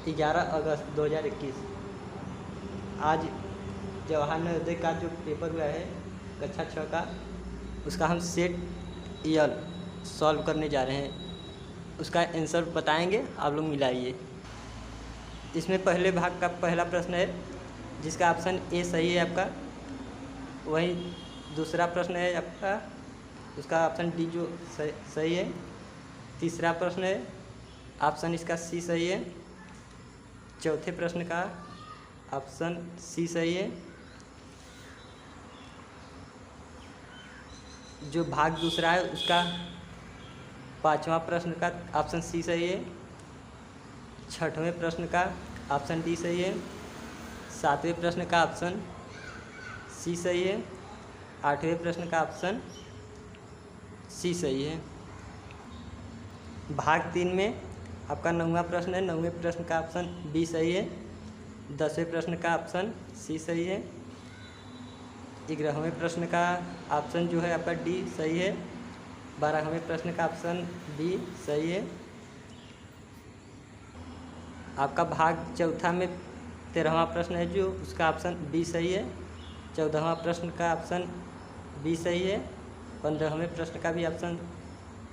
11 अगस्त 2021। आज जवाहर नवोदय का जो पेपर हुआ है कक्षा 6 का, उसका हम सेट यल सॉल्व करने जा रहे हैं। उसका आंसर बताएंगे, आप लोग मिलाइए। इसमें पहले भाग का पहला प्रश्न है जिसका ऑप्शन ए सही है आपका। वहीं दूसरा प्रश्न है आपका, उसका ऑप्शन डी जो सही है। तीसरा प्रश्न है ऑप्शन इसका सी सही है। चौथे प्रश्न का ऑप्शन सी सही है। जो भाग दूसरा है उसका पांचवा प्रश्न का ऑप्शन सी सही है। छठवें प्रश्न का ऑप्शन डी सही है। सातवें प्रश्न का ऑप्शन सी सही है। आठवें प्रश्न का ऑप्शन सी सही है। भाग 3 में आपका 9वां प्रश्न है। 9वें प्रश्न का ऑप्शन बी सही है। 10वें प्रश्न का ऑप्शन सी सही है। 11वें प्रश्न का ऑप्शन जो है आपका डी सही है। 12वें प्रश्न का ऑप्शन बी सही है। आपका भाग चौथा में 13वां प्रश्न है जो उसका ऑप्शन बी सही है। 14वां प्रश्न का ऑप्शन बी सही है। 15वें प्रश्न का भी ऑप्शन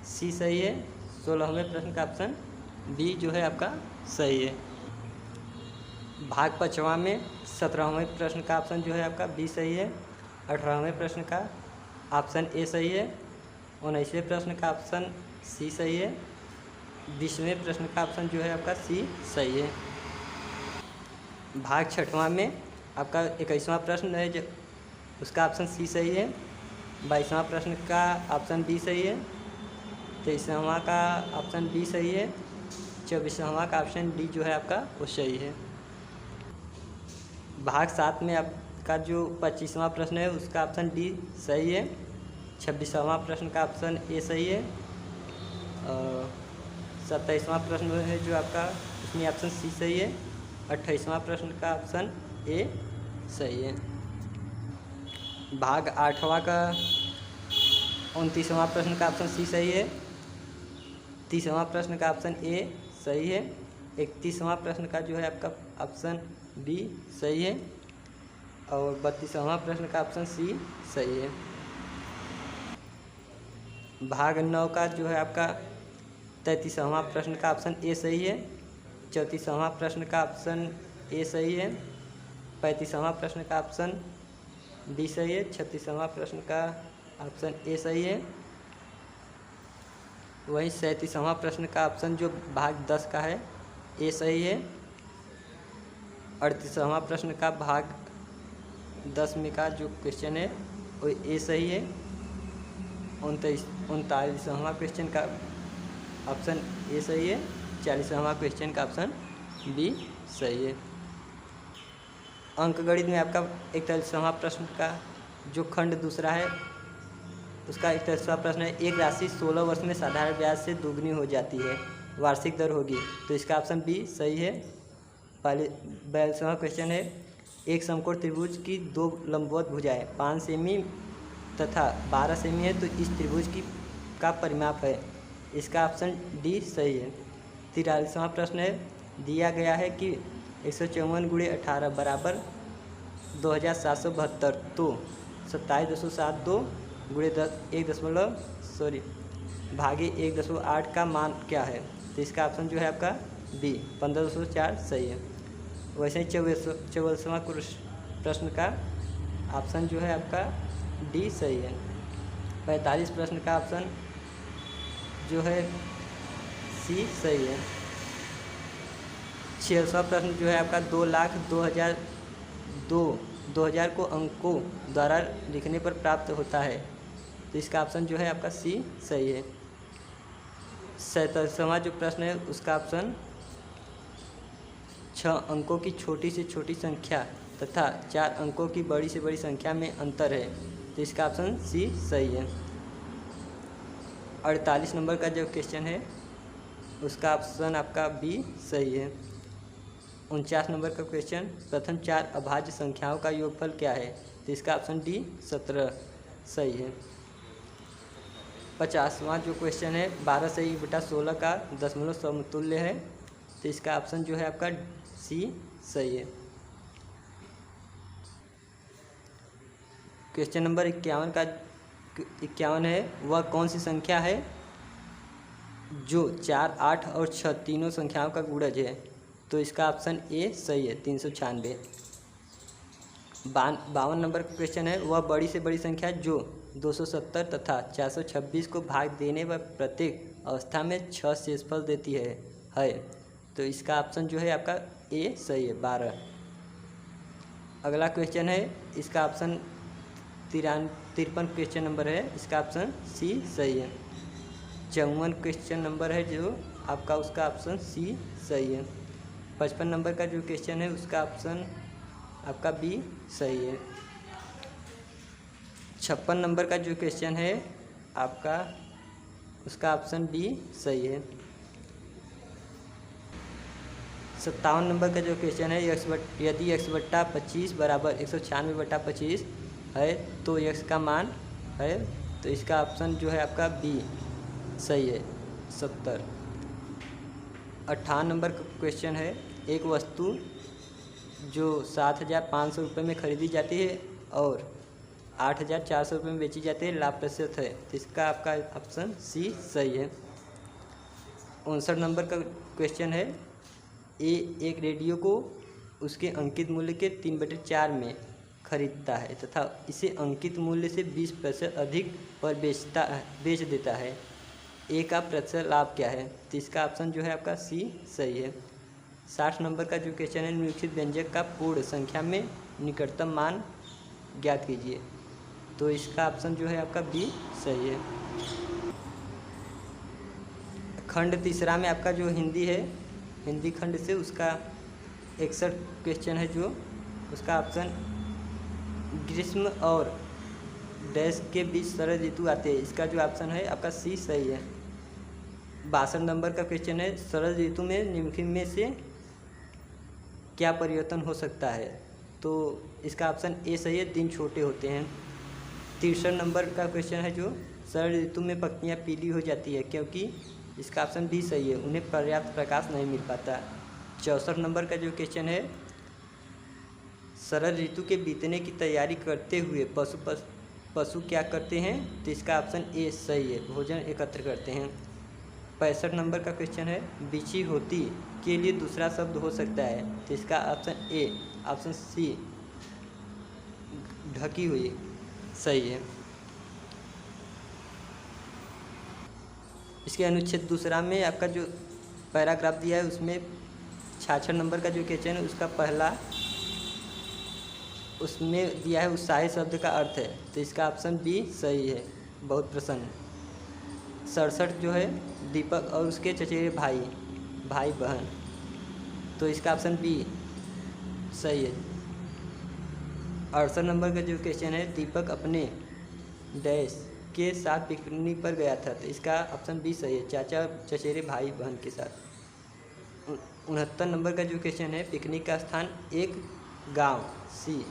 सी सही है। 16वें प्रश्न का ऑप्शन बी जो है आपका सही है। भाग 5वां में 17वें प्रश्न का ऑप्शन जो है आपका बी सही है। 18वें प्रश्न का ऑप्शन ए सही है। 19वें प्रश्न का ऑप्शन सी सही है। 20वें प्रश्न का ऑप्शन जो है आपका सी सही है। भाग 6वां में आपका 21वां प्रश्न है जो उसका ऑप्शन सी सही है। 22वां प्रश्न का ऑप्शन बी सही है। 23वां का ऑप्शन बी सही है। 24वां का ऑप्शन डी जो है आपका वो सही है। भाग 7 में आपका जो 25वां प्रश्न है उसका ऑप्शन डी सही है। 26वां प्रश्न का ऑप्शन ए सही है। 27वां प्रश्न है जो आपका उसमें ऑप्शन सी सही है। 28वां प्रश्न का ऑप्शन ए सही है। भाग 8वां का 29वां प्रश्न का ऑप्शन सी सही है। 30वां प्रश्न का ऑप्शन ए सही है। 31वां प्रश्न का जो है आपका ऑप्शन बी सही है। और 32वां प्रश्न का ऑप्शन सी सही है। भाग 9 का जो है आपका 33वां प्रश्न का ऑप्शन ए सही है। 34वां प्रश्न का ऑप्शन ए सही है। 35वां प्रश्न का ऑप्शन बी सही है। 36वां प्रश्न का ऑप्शन ए सही है। वहीं 37वां प्रश्न का ऑप्शन जो भाग 10 का है ए सही है। 38वां प्रश्न का भाग 10 में का जो क्वेश्चन है वो ए सही है। 39वां क्वेश्चन का ऑप्शन ए सही है। 40वां क्वेश्चन का ऑप्शन बी सही है। अंकगणित में आपका 41वां प्रश्न का जो खंड दूसरा है उसका 41वां प्रश्न है, एक राशि 16 वर्ष में साधारण ब्याज से दोगुनी हो जाती है, वार्षिक दर होगी। तो इसका ऑप्शन बी सही है। 42वां क्वेश्चन है, एक समकोण त्रिभुज की दो लंबवत भुजाएं 5 सेमी तथा 12 सेमी है तो इस त्रिभुज की का परिमाप है। इसका ऑप्शन डी सही है। 43वां प्रश्न है, दिया गया है कि 154 × 18 बराबर 2772 तो 27.72 भागे 1.8 का मान क्या है। तो इसका ऑप्शन जो है आपका बी 15.4 सही है। वैसे ही 44वां प्रश्न का ऑप्शन जो है आपका डी सही है। 45 प्रश्न का ऑप्शन जो है सी सही है। 46वां प्रश्न जो है आपका 2,02,2000 को अंकों द्वारा लिखने पर प्राप्त होता है। तो इसका ऑप्शन जो है आपका सी सही है। 47वां जो प्रश्न है उसका ऑप्शन 6 अंकों की छोटी से छोटी संख्या तथा 4 अंकों की बड़ी से बड़ी संख्या में अंतर है। तो इसका ऑप्शन सी सही है। 48 नंबर का जो क्वेश्चन है उसका ऑप्शन आपका बी सही है। 49 नंबर का क्वेश्चन, प्रथम 4 अभाज्य संख्याओं का योगफल क्या है। तो इसका ऑप्शन डी 17 सही है। 50वां जो क्वेश्चन है, 12 से 1/16 का दशमलव समतुल्य है। तो इसका ऑप्शन जो है आपका सी सही है। क्वेश्चन नंबर 51 है, वह कौन सी संख्या है जो 4, 8 और 6 तीनों संख्याओं का गुणज है? तो इसका ऑप्शन ए सही है, 396। 52 नंबर का क्वेश्चन है, वह बड़ी से बड़ी संख्या जो 270 तथा 426 को भाग देने व प्रत्येक अवस्था में 6 शेषफल देती है। तो इसका ऑप्शन जो है आपका ए सही है, 12। अगला क्वेश्चन है, इसका ऑप्शन 53 क्वेश्चन नंबर है, इसका ऑप्शन सी सही है। 54 क्वेश्चन नंबर है जो आपका, उसका ऑप्शन सी सही है। 55 नंबर का जो क्वेश्चन है उसका ऑप्शन आपका बी सही है। 56 नंबर का जो क्वेश्चन है आपका, उसका ऑप्शन बी सही है। 57 नंबर का जो क्वेश्चन है, यदि x/25 बराबर 196/25 है तो x का मान है, तो इसका ऑप्शन जो है आपका बी सही है, 70। 58 नंबर का क्वेश्चन है, एक वस्तु जो 7,500 रुपये में खरीदी जाती है और 8,400 रुपये में बेची जाती है, लाभ प्रतिशत है, तो इसका आपका ऑप्शन सी सही है। 59 नंबर का क्वेश्चन है, ए एक रेडियो को उसके अंकित मूल्य के 3/4 में खरीदता है तथा इसे अंकित मूल्य से 20% अधिक पर बेच देता है, ए का प्रतिशत लाभ क्या है? तो इसका ऑप्शन जो है आपका सी सही है। 60 नंबर का जो क्वेश्चन है, निम्नलिखित व्यंजक का पूर्ण संख्या में निकटतम मान ज्ञात कीजिए, तो इसका ऑप्शन जो है आपका बी सही है। खंड तीसरा में आपका जो हिंदी है, हिंदी खंड से उसका 61 क्वेश्चन है, जो उसका ऑप्शन ग्रीष्म और डैश के बीच शरद ऋतु आते हैं, इसका जो ऑप्शन है आपका सी सही है। 62 नंबर का क्वेश्चन है, शरद ऋतु में निम्नलिखित में से क्या परिवर्तन हो सकता है? तो इसका ऑप्शन ए सही है, दिन छोटे होते हैं। 63 नंबर का क्वेश्चन है, जो शरद ऋतु में पत्तियां पीली हो जाती है क्योंकि, इसका ऑप्शन बी सही है, उन्हें पर्याप्त प्रकाश नहीं मिल पाता। 64 नंबर का जो क्वेश्चन है, शरद ऋतु के बीतने की तैयारी करते हुए पशु क्या करते हैं? तो इसका ऑप्शन ए सही है, भोजन एकत्र करते हैं। 65 नंबर का क्वेश्चन है, बिछी होती के लिए दूसरा शब्द हो सकता है, तो इसका ऑप्शन ए, ऑप्शन सी ढकी हुई सही है। इसके अनुच्छेद दूसरा में आपका जो पैराग्राफ दिया है उसमें 66 नंबर का जो क्वेश्चन है उसका पहला, उसमें दिया है उत्साही शब्द का अर्थ है, तो इसका ऑप्शन बी सही है, बहुत प्रसन्न। 67 जो है, दीपक और उसके चचेरे भाई बहन, तो इसका ऑप्शन बी सही है। 68 नंबर का जो क्वेश्चन है, दीपक अपने डैश के साथ पिकनिक पर गया था, तो इसका ऑप्शन बी सही है, चाचा चचेरे भाई बहन के साथ। 69 नंबर का जो क्वेश्चन है, पिकनिक का स्थान एक गांव सी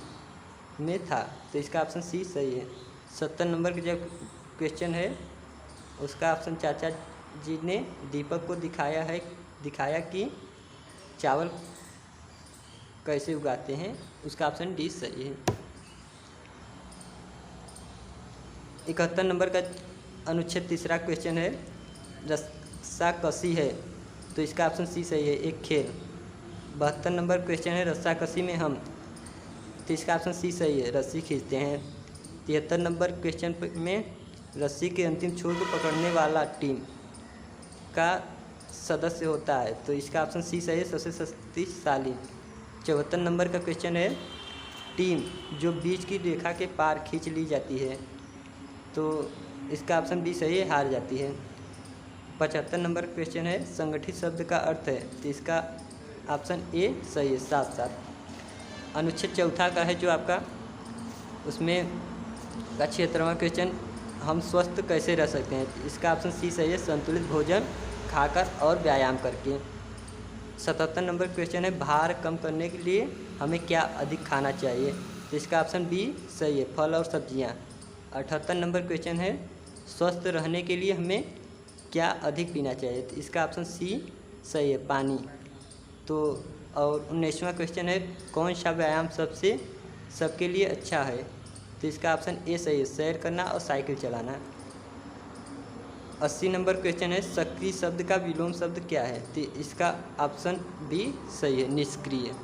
में था, तो इसका ऑप्शन सी सही है। 70 नंबर का जो क्वेश्चन है उसका ऑप्शन, चाचा जी ने दीपक को दिखाया कि चावल कैसे उगाते हैं, उसका ऑप्शन डी सही है। 71 नंबर का अनुच्छेद तीसरा क्वेश्चन है, रस्साकसी है, तो इसका ऑप्शन सी सही है, एक खेल। 72 नंबर क्वेश्चन है, रस्साकसी में हम, तो इसका ऑप्शन सी सही है, रस्सी खींचते हैं। 73 नंबर क्वेश्चन में रस्सी के अंतिम छोर को पकड़ने वाला टीम का सदस्य होता है, तो इसका ऑप्शन सी सही है, सबसे शक्तिशाली। 74 नंबर का क्वेश्चन है, टीम जो बीच की रेखा के पार खींच ली जाती है, तो इसका ऑप्शन बी सही है, हार जाती है। 75 नंबर क्वेश्चन है, संगठित शब्द का अर्थ है, तो इसका ऑप्शन ए सही है, साथ साथ। अनुच्छेद चौथा का है जो आपका, उसमें का 76वां क्वेश्चन, हम स्वस्थ कैसे रह सकते हैं, इसका ऑप्शन सी सही है, संतुलित भोजन खाकर और व्यायाम करके। 77 नंबर क्वेश्चन है, भार कम करने के लिए हमें क्या अधिक खाना चाहिए, तो इसका ऑप्शन बी सही है, फल और सब्जियां। 78 नंबर क्वेश्चन है, स्वस्थ रहने के लिए हमें क्या अधिक पीना चाहिए, तो इसका ऑप्शन सी सही है, पानी। तो और 19वां क्वेश्चन है, कौन सा व्यायाम सबके लिए अच्छा है? तो इसका ऑप्शन ए सही है, सैर करना और साइकिल चलाना। 80 नंबर क्वेश्चन है, सक्रिय शब्द का विलोम शब्द क्या है? तो इसका ऑप्शन बी सही है, निष्क्रिय।